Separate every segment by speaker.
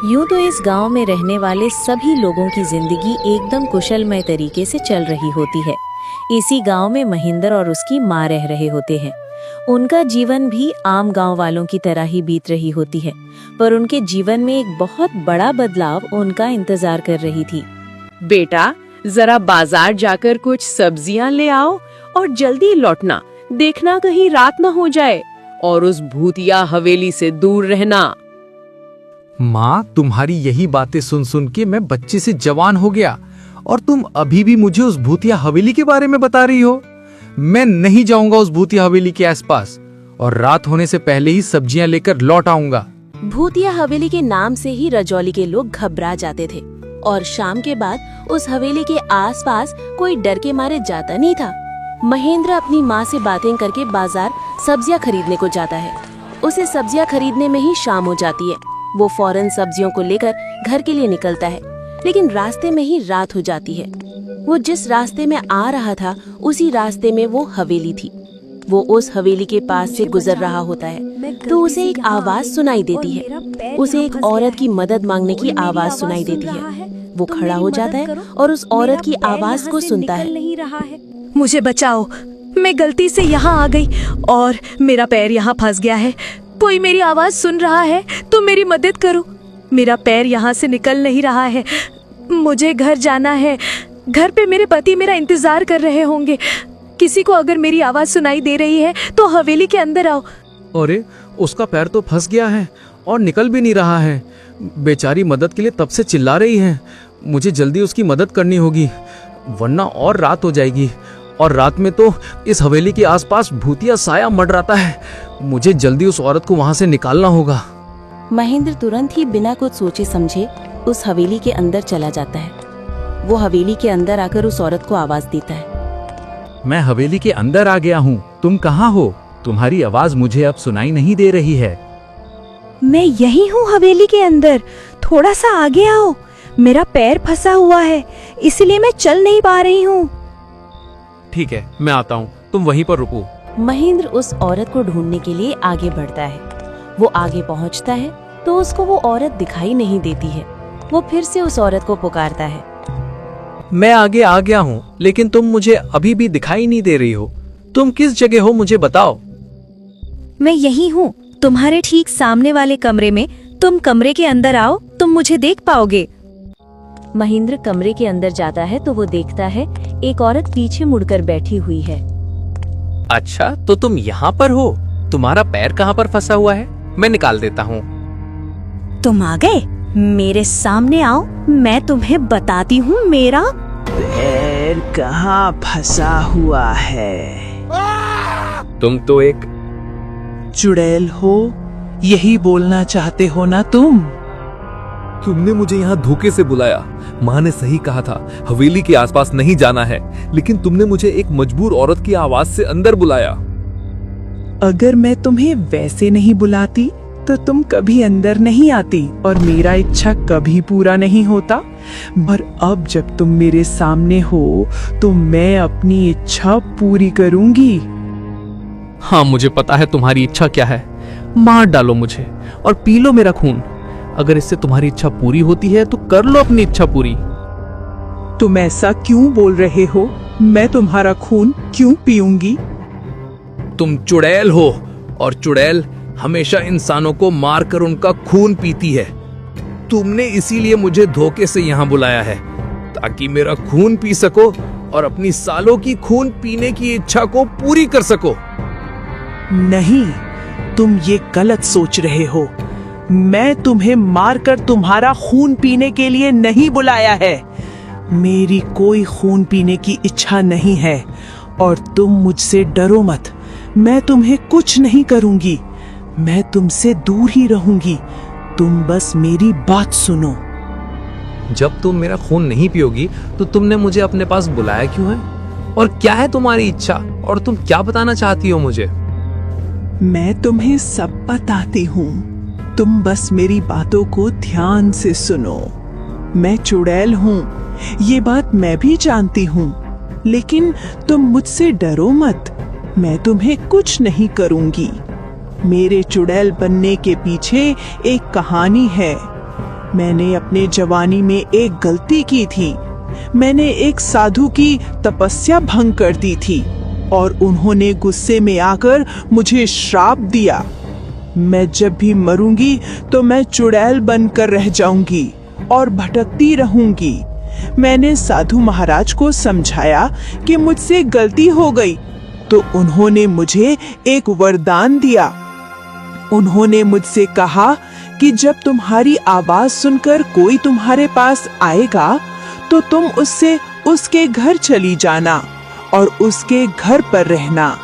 Speaker 1: यूं तो इस गांव में रहने वाले सभी लोगों की जिंदगी एकदम कुशलमय तरीके से चल रही होती है। इसी गांव में महेंद्र और उसकी माँ रह रहे होते हैं। उनका जीवन भी आम गांव वालों की तरह ही बीत रही होती है, पर उनके जीवन में एक बहुत बड़ा बदलाव उनका इंतजार कर रही थी।
Speaker 2: बेटा, जरा बाजार जाकर कुछ सब्जियां ले आओ और जल्दी लौटना। देखना कहीं रात न हो जाए और उस भूतिया हवेली से दूर रहना।
Speaker 3: माँ, तुम्हारी यही बातें सुन सुन के मैं बच्चे से जवान हो गया और तुम अभी भी मुझे उस भूतिया हवेली के बारे में बता रही हो। मैं नहीं जाऊंगा उस भूतिया हवेली के आसपास और रात होने से पहले ही सब्जियां लेकर लौट आऊंगा।
Speaker 1: भूतिया हवेली के नाम से ही रजौली के लोग घबरा जाते थे और शाम के बाद उस हवेली के आसपास कोई डर के मारे जाता नहीं था। महेंद्र अपनी माँ से बातें करके बाजार सब्जियां खरीदने को जाता है। उसे सब्जियां खरीदने में ही शाम हो जाती है। वो फौरन सब्जियों को लेकर घर के लिए निकलता है, लेकिन रास्ते में ही रात हो जाती है। वो जिस रास्ते में आ रहा था उसी रास्ते में वो हवेली थी। वो उस हवेली के पास से गुजर रहा होता है तो उसे एक आवाज सुनाई देती है। उसे एक औरत की मदद मांगने की आवाज सुनाई देती है। वो खड़ा हो जाता है और उस औरत की आवाज को सुनता है।
Speaker 4: मुझे बचाओ, मैं गलती से यहाँ आ गई और मेरा पैर यहाँ फंस गया है। कोई मेरी आवाज सुन रहा है तो मेरी मदद करो। मेरा पैर यहाँ से निकल नहीं रहा है। मुझे घर जाना है। घर पे मेरे पति मेरा इंतजार कर रहे होंगे। किसी को अगर मेरी आवाज सुनाई दे रही है तो हवेली के अंदर आओ।
Speaker 3: अरे, उसका पैर तो फंस गया है और निकल भी नहीं रहा है। बेचारी मदद के लिए तब से चिल्ला रही है। मुझे जल्दी उसकी मदद करनी होगी, वरना और रात हो जाएगी और रात में तो इस हवेली के आसपास भूतिया साया मंडराता है। मुझे जल्दी उस औरत को वहां से निकालना होगा।
Speaker 1: महेंद्र तुरंत ही बिना कुछ सोचे समझे उस हवेली के अंदर चला जाता है। वो हवेली के अंदर आकर उस औरत को आवाज देता है।
Speaker 3: मैं हवेली के अंदर आ गया हूँ। तुम कहाँ हो? तुम्हारी आवाज मुझे अब सुनाई नहीं दे रही है।
Speaker 4: मैं यही हूँ हवेली के अंदर। थोड़ा सा आगे आओ। मेरा पैर फंसा हुआ है, इसलिए मैं चल नहीं पा रही हूँ।
Speaker 3: ठीक है, मैं आता हूँ, तुम वहीं पर रुको।
Speaker 1: महेंद्र उस औरत को ढूंढने के लिए आगे बढ़ता है। वो आगे पहुँचता है तो उसको वो औरत दिखाई नहीं देती है। वो फिर से उस औरत को पुकारता है।
Speaker 3: मैं आगे आ गया हूँ, लेकिन तुम मुझे अभी भी दिखाई नहीं दे रही हो। तुम किस जगह हो, मुझे बताओ।
Speaker 4: मैं यही हूँ, तुम्हारे ठीक सामने वाले कमरे में। तुम कमरे के अंदर आओ, तुम मुझे देख पाओगे।
Speaker 1: महेंद्र कमरे के अंदर जाता है तो वो देखता है एक औरत पीछे मुड़कर बैठी हुई है।
Speaker 3: अच्छा, तो तुम यहाँ पर हो? तुम्हारा पैर कहाँ पर फंसा हुआ है? मैं निकाल देता हूँ।
Speaker 4: तुम आ गए? मेरे सामने आओ, मैं तुम्हें बताती हूँ मेरा
Speaker 5: पैर कहाँ फंसा हुआ है।
Speaker 3: तुम तो एक
Speaker 5: चुड़ैल हो, यही बोलना चाहते हो ना तुम?
Speaker 6: तुमने मुझे यहाँ धोखे से बुलाया। माँ ने सही कहा था, हवेली के आसपास नहीं जाना है, लेकिन तुमने मुझे एक मजबूर औरत की आवाज से अंदर बुलाया।
Speaker 5: अगर मैं तुम्हें वैसे नहीं बुलाती तो तुम कभी अंदर नहीं आती और मेरा इच्छा कभी पूरा नहीं होता। पर अब जब तुम मेरे सामने हो तो मैं अपनी इच्छा पूरी करूंगी।
Speaker 3: हाँ, मुझे पता है तुम्हारी इच्छा क्या है। मार डालो मुझे और पी लो मेरा खून। अगर इससे तुम्हारी इच्छा पूरी होती है तो कर लो अपनी इच्छा पूरी।
Speaker 5: तुम ऐसा क्यों बोल रहे हो? मैं तुम्हारा खून क्यों पीऊंगी?
Speaker 3: तुम चुड़ैल हो और चुड़ैल हमेशा इंसानों को मारकर उनका खून पीती है। तुमने इसीलिए मुझे धोखे से यहाँ बुलाया है ताकि मेरा खून पी सको और अपनी सालों की खून पीने की इच्छा को पूरी कर सको।
Speaker 5: नहीं, तुम ये गलत सोच रहे हो। मैं तुम्हें मारकर तुम्हारा खून पीने के लिए नहीं बुलाया है। मेरी कोई खून पीने की इच्छा नहीं है और तुम मुझसे डरो मत। मैं तुम्हें कुछ नहीं करूंगी। मैं तुमसे दूर ही रहूंगी। तुम बस मेरी बात सुनो।
Speaker 3: जब तुम मेरा खून नहीं पियोगी तो तुमने मुझे अपने पास बुलाया क्यों है? और क्या है तुम्हारी इच्छा और तुम क्या बताना चाहती हो मुझे?
Speaker 5: मैं तुम्हें सब बताती हूँ, तुम बस मेरी बातों को ध्यान से सुनो। मैं चुड़ैल हूँ, ये बात मैं भी जानती हूँ, लेकिन तुम मुझसे डरो मत। मैं तुम्हें कुछ नहीं करूंगी। मेरे चुड़ैल बनने के पीछे एक कहानी है। मैंने अपने जवानी में एक गलती की थी। मैंने एक साधु की तपस्या भंग कर दी थी और उन्होंने गुस्से में आकर मुझे श्राप दिया। मैं जब भी मरूंगी तो मैं चुड़ैल बनकर रह जाऊंगी और भटकती रहूंगी। मैंने साधु महाराज को समझाया कि मुझसे गलती हो गई, तो उन्होंने मुझे एक वरदान दिया। उन्होंने मुझसे कहा कि जब तुम्हारी आवाज सुनकर कोई तुम्हारे पास आएगा तो तुम उससे उसके घर चली जाना और उसके घर पर रहना।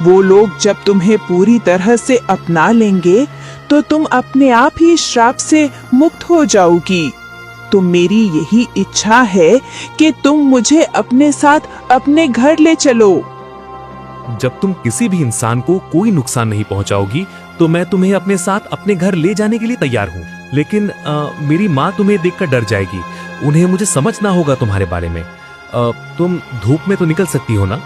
Speaker 5: वो लोग जब तुम्हें पूरी तरह से अपना लेंगे तो तुम अपने आप ही श्राप से मुक्त हो जाओगी। तो मेरी यही इच्छा है कि तुम मुझे अपने साथ अपने घर ले चलो।
Speaker 6: जब तुम किसी भी इंसान को कोई नुकसान नहीं पहुंचाओगी तो मैं तुम्हें अपने साथ अपने घर ले जाने के लिए तैयार हूँ। लेकिन मेरी माँ तुम्हें देखकर डर जाएगी, उन्हें मुझे समझना होगा तुम्हारे बारे में। तुम धूप में तो निकल सकती हो ना?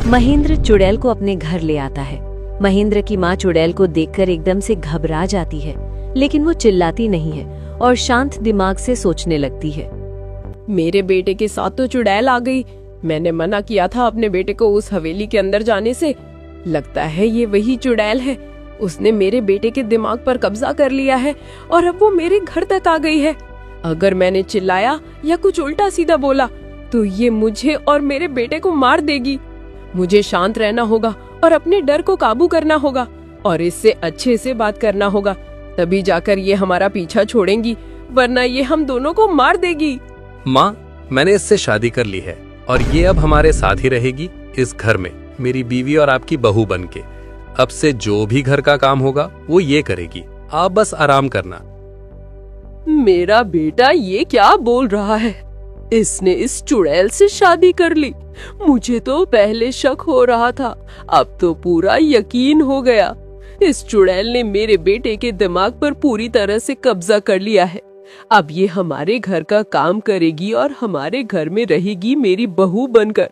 Speaker 2: महेंद्र चुड़ैल को अपने घर ले आता है। महेंद्र की माँ चुड़ैल को देखकर एकदम से घबरा जाती है, लेकिन वो चिल्लाती नहीं है और शांत दिमाग से सोचने लगती है।
Speaker 1: मेरे बेटे के साथ तो चुड़ैल आ गई। मैंने मना किया था अपने बेटे को उस हवेली के अंदर जाने से। लगता है ये वही चुड़ैल है। उसने मेरे बेटे के दिमाग पर कब्जा कर लिया है और अब वो मेरे घर तक आ गई है। अगर मैंने चिल्लाया या कुछ उल्टा सीधा बोला तो ये मुझे और मेरे बेटे को मार देगी। मुझे शांत रहना होगा और अपने डर को काबू करना होगा और इससे अच्छे से बात करना होगा, तभी जाकर ये हमारा पीछा छोड़ेंगी, वरना ये हम दोनों को मार देगी।
Speaker 6: माँ, मैंने इससे शादी कर ली है और ये अब हमारे साथ ही रहेगी इस घर में, मेरी बीवी और आपकी बहू बनके। अब से जो भी घर का काम होगा वो ये करेगी, आप बस आराम करना।
Speaker 1: मेरा बेटा ये क्या बोल रहा है? इसने इस चुड़ैल से शादी कर ली। मुझे तो पहले शक हो रहा था, अब तो पूरा यकीन हो गया। इस चुड़ैल ने मेरे बेटे के दिमाग पर पूरी तरह से कब्जा कर लिया है। अब ये हमारे घर का काम करेगी और हमारे घर में रहेगी मेरी बहू बनकर।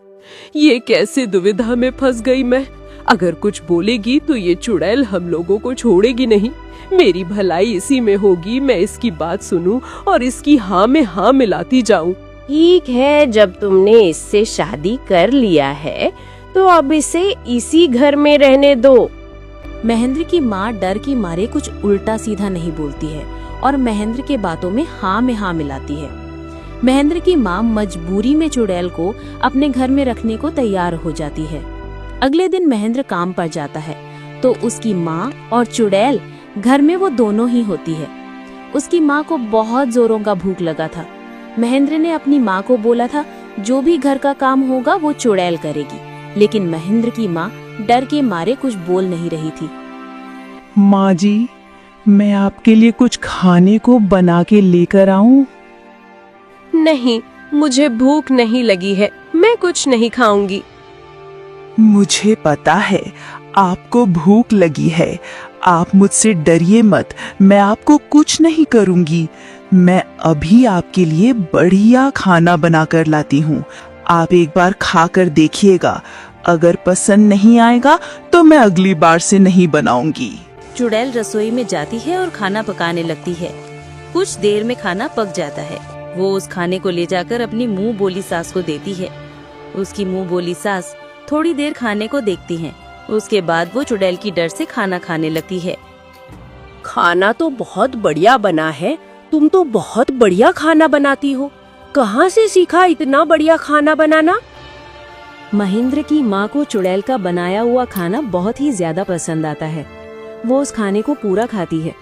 Speaker 1: ये कैसे दुविधा में फंस गई मैं। अगर कुछ बोलेगी तो ये चुड़ैल हम लोगों को छोड़ेगी नहीं। मेरी भलाई इसी में होगी, मैं इसकी बात सुनूं और इसकी हाँ में हाँ मिलाती जाऊं।
Speaker 2: ठीक है, जब तुमने इससे शादी कर लिया है तो अब इसे इसी घर में रहने दो।
Speaker 1: महेंद्र की माँ डर की मारे कुछ उल्टा सीधा नहीं बोलती है और महेंद्र के बातों में हाँ मिलाती है। महेंद्र की माँ मजबूरी में चुड़ैल को अपने घर में रखने को तैयार हो जाती है। अगले दिन महेंद्र काम पर जाता है तो उसकी माँ और चुड़ैल घर में वो दोनों ही होती है। उसकी माँ को बहुत जोरों का भूख लगा था। महेंद्र ने अपनी माँ को बोला था जो भी घर का काम होगा वो चुड़ैल करेगी, लेकिन महेंद्र की माँ डर के मारे कुछ बोल नहीं रही थी।
Speaker 5: माँ जी, मैं आपके लिए कुछ खाने को बना के लेकर आऊं?
Speaker 2: नहीं, मुझे भूख नहीं लगी है, मैं कुछ नहीं खाऊंगी।
Speaker 5: मुझे पता है आपको भूख लगी है, आप मुझसे डरिए मत, मैं आपको कुछ नहीं करूंगी। मैं अभी आपके लिए बढ़िया खाना बनाकर लाती हूँ, आप एक बार खाकर देखिएगा। अगर पसंद नहीं आएगा तो मैं अगली बार से नहीं बनाऊंगी।
Speaker 1: चुड़ैल रसोई में जाती है और खाना पकाने लगती है। कुछ देर में खाना पक जाता है। वो उस खाने को ले जाकर अपनी मुंह बोली सास को देती है। उसकी मुंह बोली सास थोड़ी देर खाने को देखती है। उसके बाद वो चुड़ैल की डर से खाना खाने लगती है।
Speaker 2: खाना तो बहुत बढ़िया बना है, तुम तो बहुत बढ़िया खाना बनाती हो। कहाँ से सीखा इतना बढ़िया खाना बनाना?
Speaker 1: महेंद्र की माँ को चुड़ैल का बनाया हुआ खाना बहुत ही ज्यादा पसंद आता है। वो उस खाने को पूरा खाती है,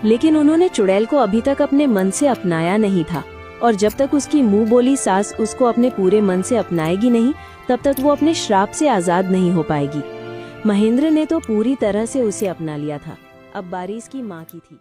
Speaker 1: लेकिन उन्होंने चुड़ैल को अभी तक अपने मन से अपनाया नहीं था और जब तक उसकी मुंह बोली सास उसको अपने पूरे मन से अपनाएगी नहीं, तब तक वो अपने श्राप से आजाद नहीं हो पाएगी। महेंद्र ने तो पूरी तरह से उसे अपना लिया था। अब बारी इसकी माँ की थी।